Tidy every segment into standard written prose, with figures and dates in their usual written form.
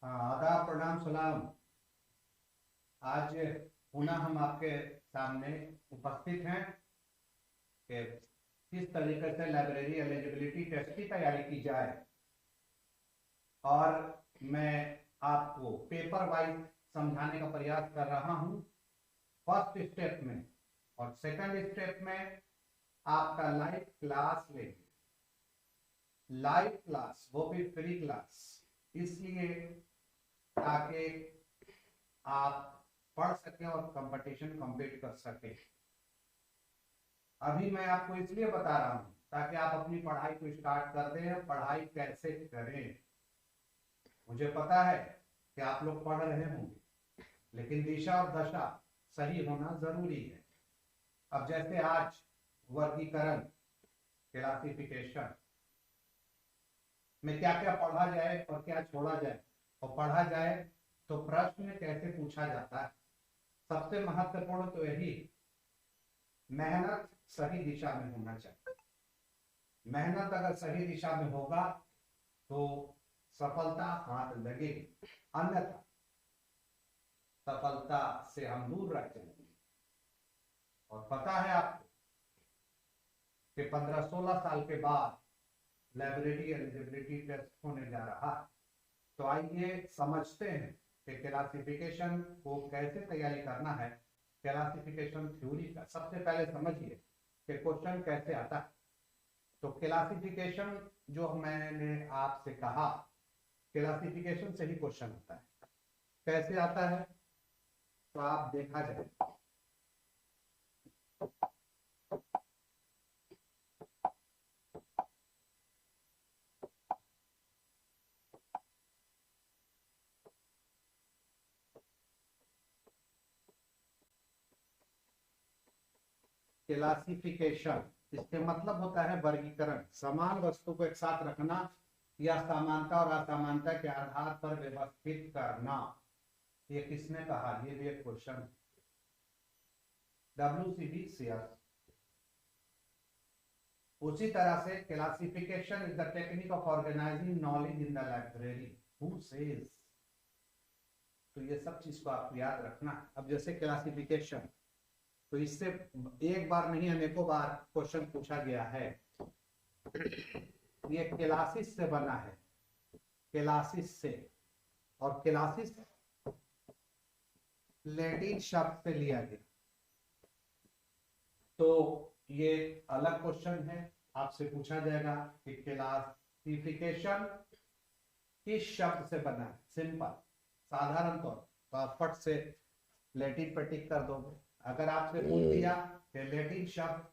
आदाब, प्रणाम, सलाम। आज पुनः हम आपके सामने उपस्थित हैं कि किस तरीके से लाइब्रेरी एलिजिबिलिटी टेस्ट की तैयारी की जाए। और मैं आपको पेपर वाइज समझाने का प्रयास कर रहा हूं। फर्स्ट स्टेप में और सेकंड स्टेप में आपका लाइव क्लास लेंगे। लाइव क्लास, वो भी फ्री क्लास, इसलिए ताकि आप पढ़ सकें और कंपटीशन कम्पीट कर सकें। अभी मैं आपको इसलिए बता रहा हूं ताकि आप अपनी पढ़ाई को स्टार्ट कर दें। पढ़ाई कैसे करें, मुझे पता है कि आप लोग पढ़ रहे होंगे, लेकिन दिशा और दशा सही होना जरूरी है। अब जैसे आज वर्गीकरण, क्लासिफिकेशन में क्या क्या पढ़ा जाए और क्या छोड़ा जाए, और पढ़ा जाए तो प्रश्न कैसे पूछा जाता है। सबसे महत्वपूर्ण तो यही, मेहनत सही दिशा में होना चाहिए। मेहनत अगर सही दिशा में होगा तो सफलता हाथ लगेगी, अन्यथा सफलता से हम दूर रह जाएंगे। और पता है आपको कि 15-16 साल के बाद लाइब्रेरी एलिजिबिलिटी टेस्ट होने जा रहा है। तो आइए समझते हैं कि क्लासिफिकेशन को कैसे तैयारी करना है। क्लासिफिकेशन थ्योरी का सबसे पहले समझिए कि क्वेश्चन कैसे आता है। तो क्लासिफिकेशन जो मैंने आपसे कहा, क्लासिफिकेशन से ही क्वेश्चन आता है। कैसे आता है तो आप देखा जाए। क्लासिफिकेशन, इसके मतलब होता है वर्गीकरण, समान वस्तु को एक साथ रखना या समानता और असमानता के आधार पर व्यवस्थित करना। ये किसने कहा? ये भी एक क्वेश्चन। WCBCS। उसी तरह से classification is the technique of organising knowledge in the library. Who says? तो ये सब चीज को आपको याद रखना। अब जैसे क्लासिफिकेशन, तो इससे एक बार नहीं अनेकों बार क्वेश्चन पूछा गया है। ये क्लासिस से बना है, क्लासिस से, और क्लासिस लैटिन शब्द से लिया गया। तो ये अलग क्वेश्चन है, आपसे पूछा जाएगा कि क्लासिफिकेशन किस शब्द से बना है। सिंपल, साधारण तौर तो आप फट से लैटिन पर टिक कर दोगे। अगर आपसे पूछ दिया कि लैटिन शब्द,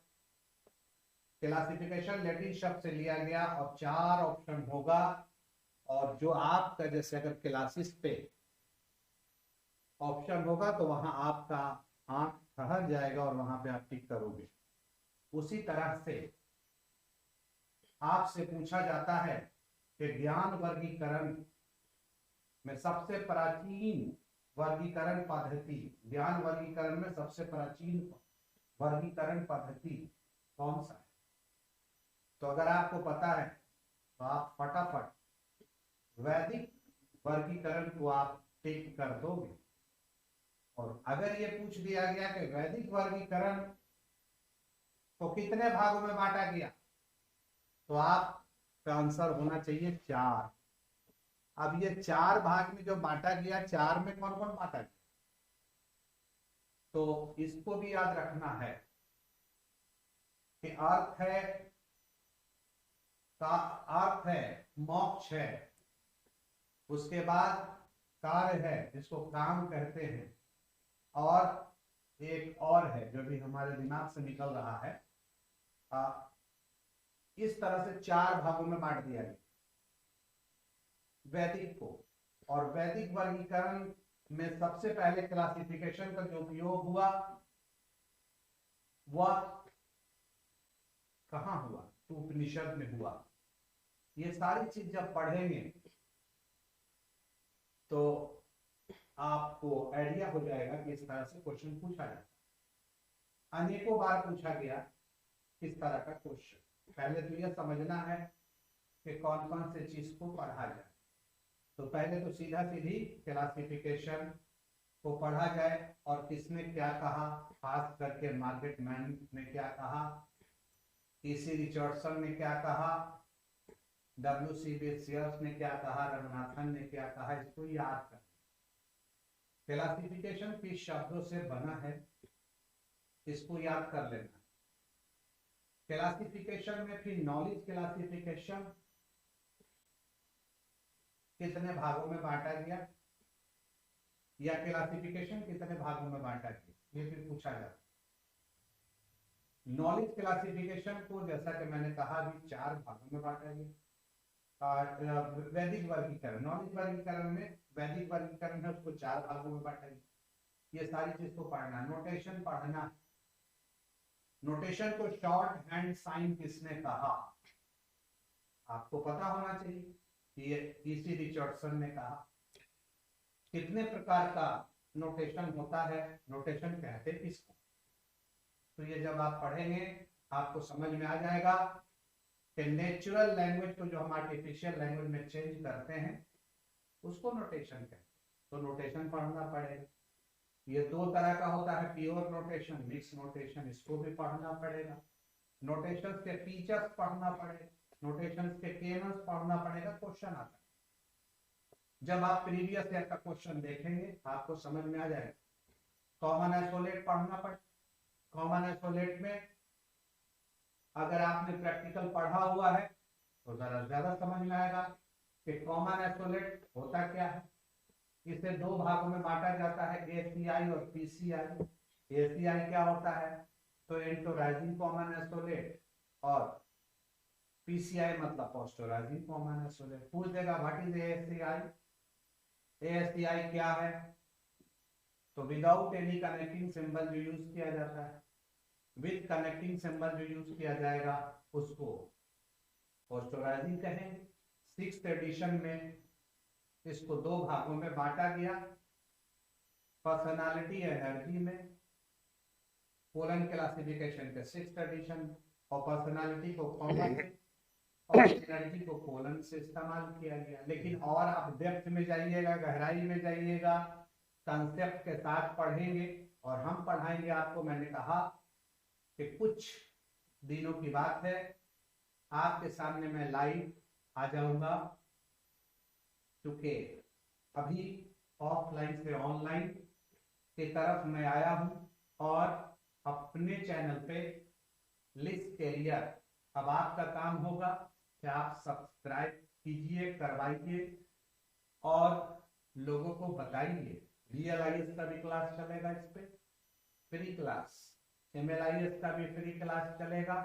क्लासिफिकेशन लैटिन शब्द से लिया गया और 4 ऑप्शन होगा, और जो आपका जैसे अगर क्लासिस पे ऑप्शन होगा तो वहां आपका आंख ठहर जाएगा और वहां पे आप टिक करोगे। उसी तरह से आपसे पूछा जाता है कि ज्ञान वर्गीकरण में सबसे प्राचीन वर्गीकरण पद्धति, ज्ञान वर्गीकरण में सबसे प्राचीन वर्गीकरण पद्धति कौन सा है। तो अगर आपको पता है तो आप फटाफट वैदिक वर्गीकरण को आप टिक कर दोगे। और अगर ये पूछ दिया गया कि वैदिक वर्गीकरण को कितने भागों में बांटा गया, तो आपका आंसर होना चाहिए 4। अब ये 4 भाग में जो बांटा गया, 4 में कौन कौन बांटा गया, तो इसको भी याद रखना है कि अर्थ है, का अर्थ है, मोक्ष है, उसके बाद कार्य है जिसको काम कहते हैं, और एक और है जो भी हमारे दिमाग से निकल रहा है। इस तरह से 4 भागों में बांट दिया गया वैदिक को। और वैदिक वर्गीकरण में सबसे पहले क्लासिफिकेशन का जो उपयोग हुआ वह कहां हुआ? तो उपनिषद में हुआ। ये सारी चीज जब पढ़ेंगे तो आपको आइडिया हो जाएगा कि इस तरह से क्वेश्चन पूछा जाता है। अनेकों बार पूछा गया इस तरह का क्वेश्चन। पहले तो यह समझना है कि कौन कौन से चीज को पढ़ा जाए। तो पहले तो सीधा सीधी क्लासिफिकेशन को पढ़ा जाए और किसने क्या कहा, खास करके मार्केट मैन ने क्या कहा, टीसी रिचर्डसन ने क्या कहा, WC बेसियर्स ने क्या कहा, रघुनाथन ने क्या कहा, इसको याद कर। क्लासिफिकेशन किस शब्दों से बना है इसको याद कर लेना। क्लासिफिकेशन में फिर नॉलेज क्लासिफिकेशन कितने भागों में बांटा गया या क्लासिफिकेशन कितने भागों में बांटा गया, ये फिर पूछा जाता। नॉलेज क्लासिफिकेशन को जैसा कि मैंने कहा अभी 4 भागों में बांटा गया। वैदिक वर्गीकरण, नॉलेज वर्गीकरण में वैदिक वर्गीकरण है उसको 4 भागों में बांटा गया। ये सारी चीज को पढ़ना, नोटेशन पढ़ना। नोटेशन को शॉर्ट हैंड साइन किसने कहा, आपको पता होना चाहिए कि ये टीसी रिचर्डसन ने कहा। कितने प्रकार का नोटेशन होता है, नोटेशन कहते किसको, तो ये जब आप पढ़ेंगे आपको समझ में आ जाएगा कि नेचुरल लैंग्वेज को जो हम आर्टिफिशियल लैंग्वेज में चेंज करते हैं उसको नोटेशन कहते हैं। तो नोटेशन पढ़ना पड़ेगा। ये 2 तरह का होता है, प्योर नोटेशन, मिक्स नोटेशन, इसको भी पढ़ना पड़ेगा। नोटेशन के फीचर्स पढ़ना पड़ेगा, नोटेशन के केनस पढ़ना पड़ेगा। क्वेश्चन आता है, जब आप प्रीवियस ईयर का क्वेश्चन देखेंगे आपको समझ में आ जाएगा। कॉमन आइसोलेट पढ़ना पड़ेगा। कॉमन आइसोलेट में अगर आपने प्रैक्टिकल पढ़ा हुआ है तो जरा ज्यादा समझ में आएगा कि कॉमन आइसोलेट होता क्या है। इसे 2 भागों में बांटा जाता है, ACI और PCI। ACI क्या होता है, तो एंटोराइजिंग कॉमन आइसोलेट, और PCI मतलब पोस्टोराइजिंग कॉमन आइसोलेट। पूछ देगा व्हाट इज ACI, ACI क्या है, तो विदाउट एनी कनेक्टिंग सिंबल जो यूज किया जाता है, विद कनेक्टिंग सिंबल जो यूज किया जाएगा उसको पोस्टोराइजिंग कहेंगे। 6th एडिशन में इसको 2 भागों में बांटा गया, पर्सनालिटी एनर्जी में, कोलन क्लासिफिकेशन के 6th एडिशन, और पर्सनालिटी को कॉमा से और एनर्जी को कोलन से इस्तेमाल किया गया। लेकिन और आप डेप्थ में जाइएगा, गहराई में जाइएगा, कंसेप्ट के साथ पढ़ेंगे और हम पढ़ाएंगे आपको। मैंने कहा कि कुछ दिनों की बात है, आपके सामने मैं लाइव आ जाऊंगा, क्योंकि अभी ऑफलाइन से ऑनलाइन की तरफ मैं आया हूं और अपने चैनल पे लिस्ट कैरियर। अब आपका काम होगा कि आप सब्सक्राइब कीजिए, करवाइए और लोगों को बताइए। VLIS का भी क्लास चलेगा, इस पे फ्री क्लास, MLIS का भी फ्री क्लास चलेगा।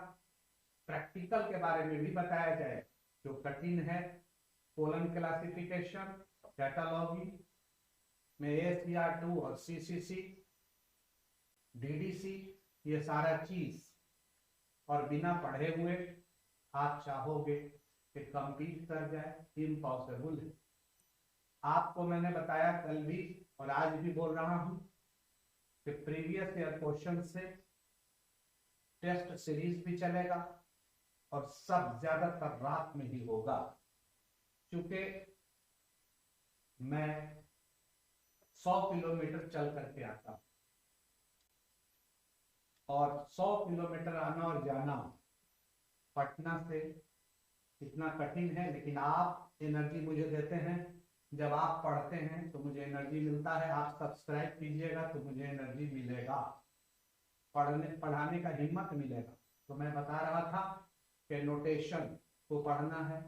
प्रैक्टिकल के बारे में भी बताया जाए जो कठिन है, कोलन क्लासिफिकेशन, कैटालॉगी में ACR2 और CCC, DDC, ये सारा चीज, और बिना पढ़े हुए आप चाहोगे कि कंप्लीट कर जाए, इम्पॉसिबल है। आपको मैंने बताया कल भी और आज भी बोल रहा हूं कि प्रीवियस ईयर क्वेश्चन से टेस्ट सीरीज भी चलेगा और सब ज्यादातर रात में ही होगा, क्योंकि मैं 100 किलोमीटर चल करके आता हूं और 100 किलोमीटर आना और जाना पटना से इतना कठिन है। लेकिन आप एनर्जी मुझे देते हैं, जब आप पढ़ते हैं तो मुझे एनर्जी मिलता है। आप सब्सक्राइब कीजिएगा तो मुझे एनर्जी मिलेगा, पढ़ाने का हिम्मत मिलेगा। तो मैं बता रहा था कि नोटेशन को पढ़ना है,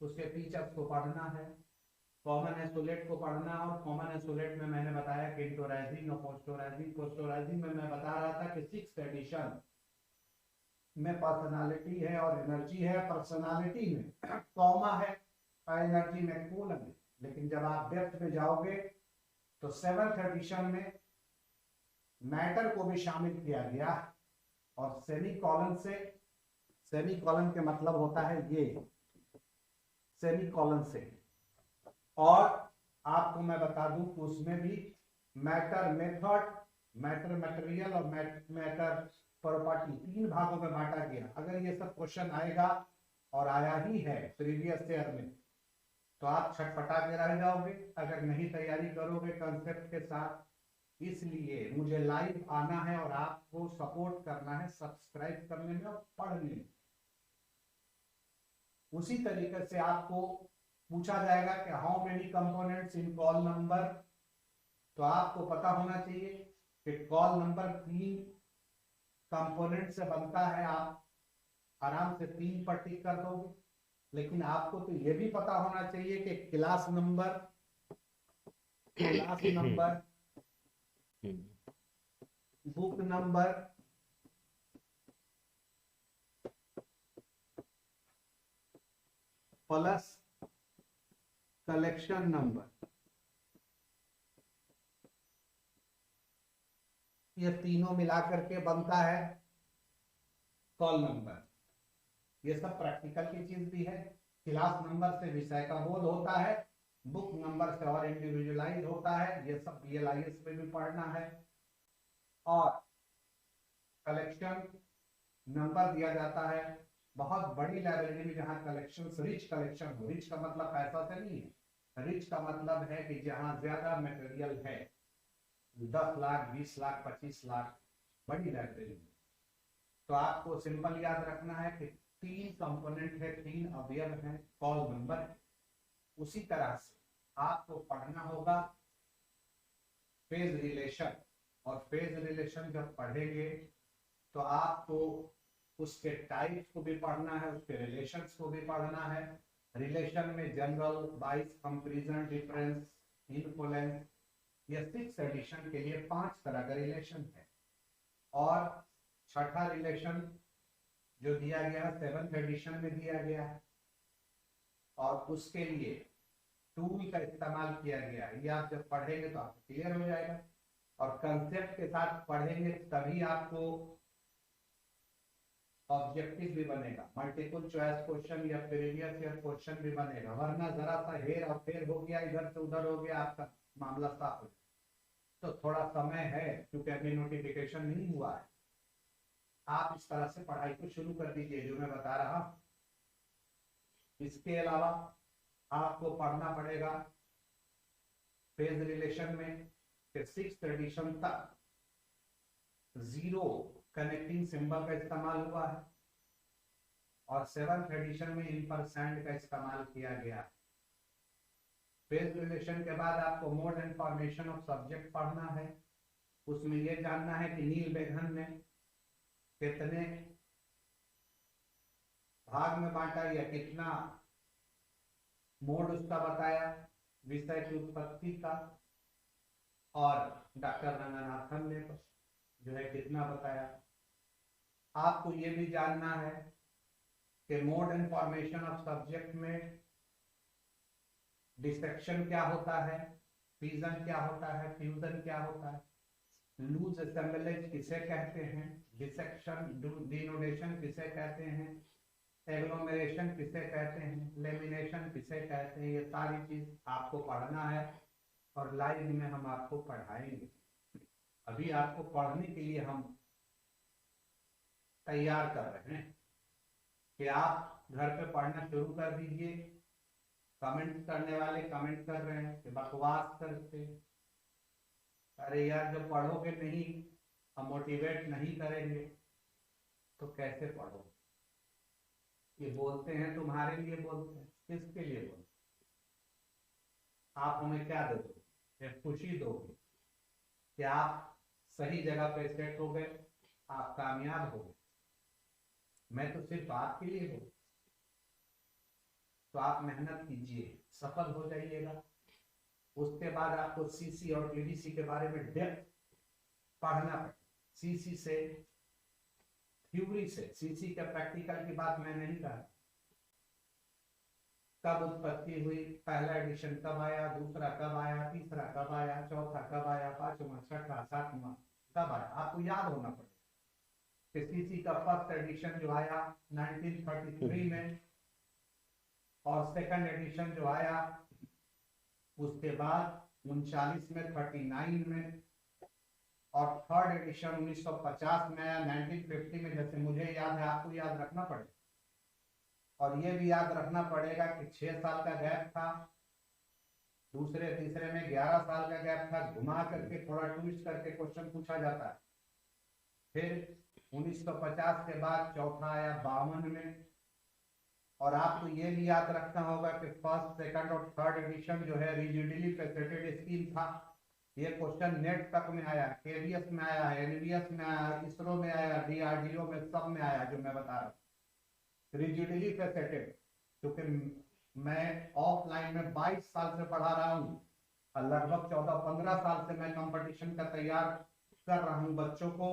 उसके फीचर्स को पढ़ना है, कॉमन आइसोलेट को पढ़ना, और कॉमन आइसोलेट में मैंने बताया कि इंटोराइजिंग और पोस्टोराइजिंग। पोस्टोराइजिंग में मैं बता रहा था कि 6th एडिशन में पर्सनालिटी है और एनर्जी है। पर्सनालिटी में कॉमा है और एनर्जी में कोलन है। लेकिन जब आप डेप्थ में जाओगे तो 7th एडिशन में मैटर को भी शामिल किया गया, और सेमीकोलन से, सेमीकोलन के मतलब होता है ये, सेमीकोलन से। और आपको मैं बता दूं कि उसमें भी मैटर मेथड, मैटर मटेरियल और मैटर प्रॉपर्टी 3 भागों में बांटा गया। अगर ये सब क्वेश्चन आएगा और आया ही है प्रीवियस ईयर में, तो आप छटपटा के रह जाओगे अगर नहीं तैयारी करोगे कंसेप्ट के साथ। इसलिए मुझे लाइव आना है और आपको सपोर्ट करना है सब्सक्राइब करने में और पढ़ने में। उसी तरीके से आपको पूछा जाएगा कि how many components in call number, तो आपको पता होना चाहिए कि कॉल नंबर 3 कंपोनेंट से बनता है। आप आराम से 3 पर टिक कर दोगे। लेकिन आपको तो यह भी पता होना चाहिए कि class number book number plus collection number, ये तीनों मिलाकर के बनता है कॉल नंबर। ये सब प्रैक्टिकल की चीज भी है। क्लास नंबर से विषय का बोध होता है, बुक नंबर से और इंडिविजुअलाइज होता है, ये सब BLIS में भी पढ़ना है। और कलेक्शन नंबर दिया जाता है बहुत बड़ी लाइब्रेरी में जहां कलेक्शन रिच कलेक्शन हो। रिच का मतलब पैसा से नहीं है, रिच का मतलब है कि जहां ज्यादा मटेरियल है, 10 लाख 20 लाख 25 लाख बड़ी लाइब्रेरी में। तो आपको सिंपल याद रखना है कि 3 कंपोनेंट है, 3 अवयव हैं कॉल नंबर। उसी तरह से आपको पढ़ना होगा फेज रिलेशन, और फेज रिलेशन जब पढ़ेंगे तो आपको उसके टाइप्स को भी पढ़ना है, उसके रिलेशंस को भी पढ़ना है। रिलेशन में जनरल, बाइस, कंपैरिजन, डिफरेंस, इन्फ्लुएंस, ये 6th एडिशन के लिए 5 तरह का रिलेशन है। और छठा रिलेशन जो दिया गया 7th एडिशन में दिया गया है, और उसके लिए टूल का इस्तेमाल किया गया। ये आप जब पढ़ेंगे तो आपको क्लियर हो जाएगा, और कंसेप्ट के साथ पढ़ेंगे तभी आपको ऑब्जेक्टिव भी बनेगा, मल्टीपल चॉइस क्वेश्चन या प्रीवियस ईयर क्वेश्चन भी बनेगा। वरना जरा सा हेर और फेर हो गया, इधर से उधर हो गया, आपका मामला साफ हो जाए। तो थोड़ा समय है क्योंकि अभी नोटिफिकेशन नहीं हुआ है। आप इस तरह से पढ़ाई को शुरू कर दीजिए जो मैं बता रहा हूं। इसके अलावा आपको पढ़ना पड़ेगा फेज रिलेशन में कि 6th एडिशन तक 0 कनेक्टिंग सिंबल का इस्तेमाल हुआ है, और 7th एडिशन में एम्परसैंड का इस्तेमाल किया गया है। फेज रिलेशन के बाद आपको mode and formation of subject पढ़ना है। उसमें यह जानना है कि नील बेघन ने कितने भाग में बांटा या कितना मोड उसका बताया विषय की उत्पत्ति का, और डॉक्टर रंगनाथन ने जो है कितना बताया। आपको ये भी जानना है कि mode and formation of subject में डिसेक्शन क्या होता है, फिजन क्या होता है, फ्यूजन क्या होता है, लूज असेंबलेज किसे कहते हैं, डिसेक्शन डिनोडेशन किसे कहते हैं, एग्लोमेरेशन किसे कहते हैं, लेमिनेशन किसे कहते हैं। ये सारी चीज आपको पढ़ना है और लाइव में हम आपको पढ़ाएंगे। अभी आपको पढ़ने के लिए हम तैयार कर रहे हैं कि आप घर पे पढ़ना शुरू कर दीजिए। कमेंट करने वाले कमेंट कर रहे हैं कि बकवास करते, अरे यार जब पढ़ोगे नहीं, हम मोटिवेट नहीं करेंगे तो कैसे पढ़ोगे। ये बोलते हैं तुम्हारे लिए बोलते हैं, किसके लिए बोलते हैं? आप हमें क्या दे दोगे? खुशी दोगे कि आप सही जगह पे सेट हो गए, आप कामयाब हो गए। मैं तो सिर्फ आपके लिए हूं। तो आप मेहनत कीजिए, सफल हो जाइएगा। उसके बाद आपको सीसी और टीडीसी के बारे में डेप्थ पढ़ना पड़ेगा। सीसी से थ्योरी से, सीसी के प्रैक्टिकल की बात मैं नहीं कहा। कब उत्पत्ति हुई, पहला एडिशन कब आया, दूसरा कब आया, तीसरा कब आया, चौथा कब आया, पांचवा, छठा, सातवां कब आया, आपको याद होना पड़ेगा। सीसी का फर्स्ट एडिशन जो आया 1933 में, और सेकंड एडिशन जो आया उसके बाद 39 में, 39 में, और थर्ड एडिशन 1950 में आया, 1950 में। जैसे मुझे याद है आपको याद रखना पड़ेगा। और ये भी याद रखना पड़ेगा कि 6 साल का गैप था, दूसरे तीसरे में 11 साल का गैप था, घुमा करके थोड़ा ट्विस्ट करके क्वेश्चन पूछा जाता है। फिर 1950 के बाद चौथा आया 52 में। और आपको ये भी याद रखना होगा कि फर्स्ट, सेकंड और थर्ड एडिशन जो है रिजिडली फेसेटेड स्कीम था। ये क्वेश्चन नेट तक में आया, केवीएस में आया है, एनवीएस में आया, इसरो में आया, डीआरडीओ में, सब में आया जो मैं बता रहा हूँ रिजिडली फेसेटेड। क्योंकि मैं ऑफलाइन में 22 साल से पढ़ा रहा हूँ और लगभग 14-15 साल से मैं कंपटीशन का तैयार कर रहा हूँ बच्चों को।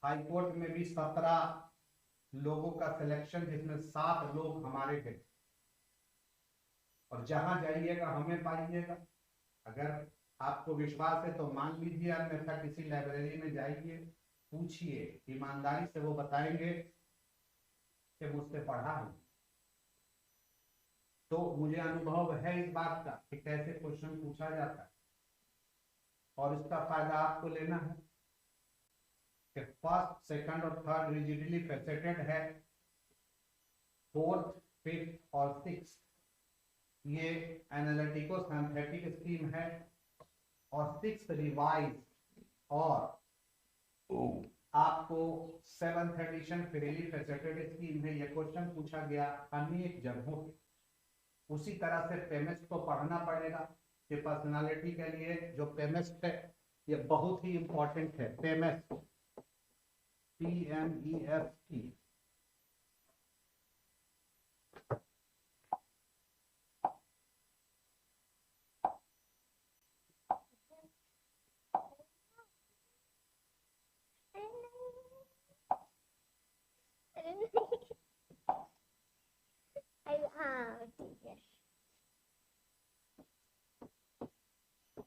हाई कोर्ट में भी 17 लोगों का सिलेक्शन, जिसमें 7 लोग हमारे थे। और जहां जाइएगा हमें पाइएगा। अगर आपको विश्वास है तो मान लीजिए, अन्यथा किसी लाइब्रेरी में जाइए, पूछिए, ईमानदारी से वो बताएंगे कि मुझसे पढ़ा हूं। तो मुझे अनुभव है इस बात का कि कैसे क्वेश्चन पूछा जाता है, और इसका फायदा आपको लेना है कि फर्स्ट, सेकंड और थर्ड रिजिडली फेसेटेड है, फोर्थ, फिफ्थ और सिक्स ये एनालिटिको सिंथेटिक स्कीम है, और सिक्स रिवाइज और आपको 7th addition freely faceted scheme है। ये क्वेश्चन पूछा गया अनेक जगहों पे। उसी तरह से पेमेस्ट को पढ़ना पड़ेगा कि पर्सनालिटी के लिए जो पेमेस्ट है ये बहुत ही इंपॉर्टेंट है। पेमेस्ट, PMEST,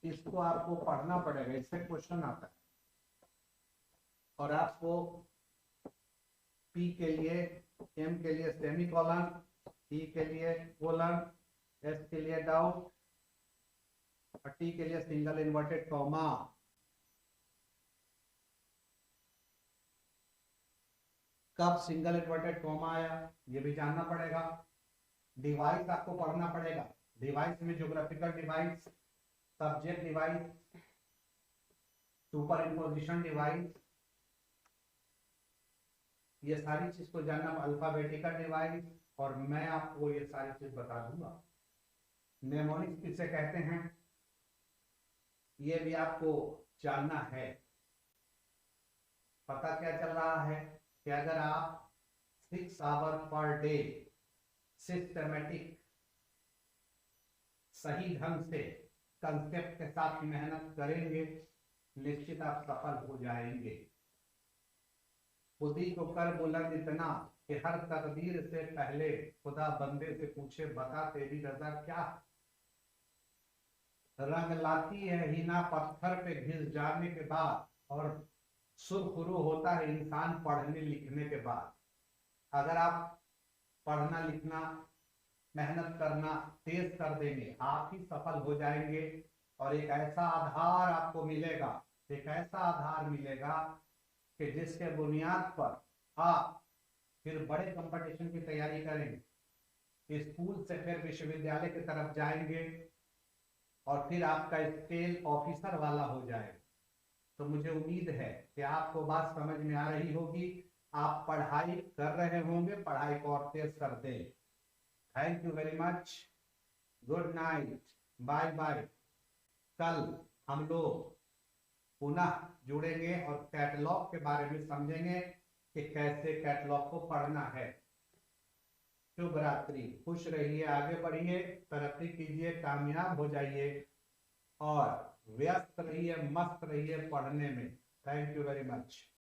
इसको आपको पढ़ना पड़ेगा, इससे क्वेश्चन आता है। और आपको P के लिए, M के लिए सेमी कॉलन, E के लिए कोलन, S के लिए डाउट और T के लिए सिंगल इन्वर्टेड कॉमा। कब सिंगल इन्वर्टेड कॉमा आया ये भी जानना पड़ेगा। डिवाइस आपको पढ़ना पड़ेगा। डिवाइस में geographical device, subject device, super imposition device, ये सारी चीज को जानना, अल्फाबेटिकल डिवाइस, और मैं आपको ये सारी चीज बता दूंगा। मेमोनिक्स किसे कहते हैं ये भी आपको जानना है। पता क्या चल रहा है कि अगर आप 6 आवर पर डे सिस्टमेटिक सही ढंग से कंसेप्ट के साथ मेहनत करेंगे, निश्चित आप सफल हो जाएंगे। खुद ही को कर बुलंद इतना कि हर तकदीर से पहले खुदा बंदे से पूछे, बता तेरी रजा क्या। रंग लाती है हिना पत्थर पे घिस जाने के बाद, और सुरखुरू होता है इंसान पढ़ने लिखने के बाद। अगर आप पढ़ना लिखना, मेहनत करना तेज कर देंगे, आप ही सफल हो जाएंगे। और एक ऐसा आधार आपको मिलेगा, एक ऐसा आधार मिलेगा कि जिसके बुनियाद पर आप फिर बड़े कंपटीशन की तैयारी करेंगे, स्कूल से फिर विश्वविद्यालय की तरफ जाएंगे, और फिर आपका स्केल ऑफिसर वाला हो जाएगा। तो मुझे उम्मीद है कि आपको बात समझ में आ रही होगी। आप पढ़ाई कर रहे होंगे, पढ़ाई को और तेज कर दें। Thank you very much, good night, bye bye. कल हम लोग पुनः जुड़ेंगे और कैटलॉग के बारे में समझेंगे कि कैसे कैटलॉग को पढ़ना है। शुभ रात्रि, खुश रहिए, आगे बढ़िए, तरक्की कीजिए, कामयाब हो जाइए और व्यस्त रहिए, मस्त रहिए पढ़ने में। Thank you very much.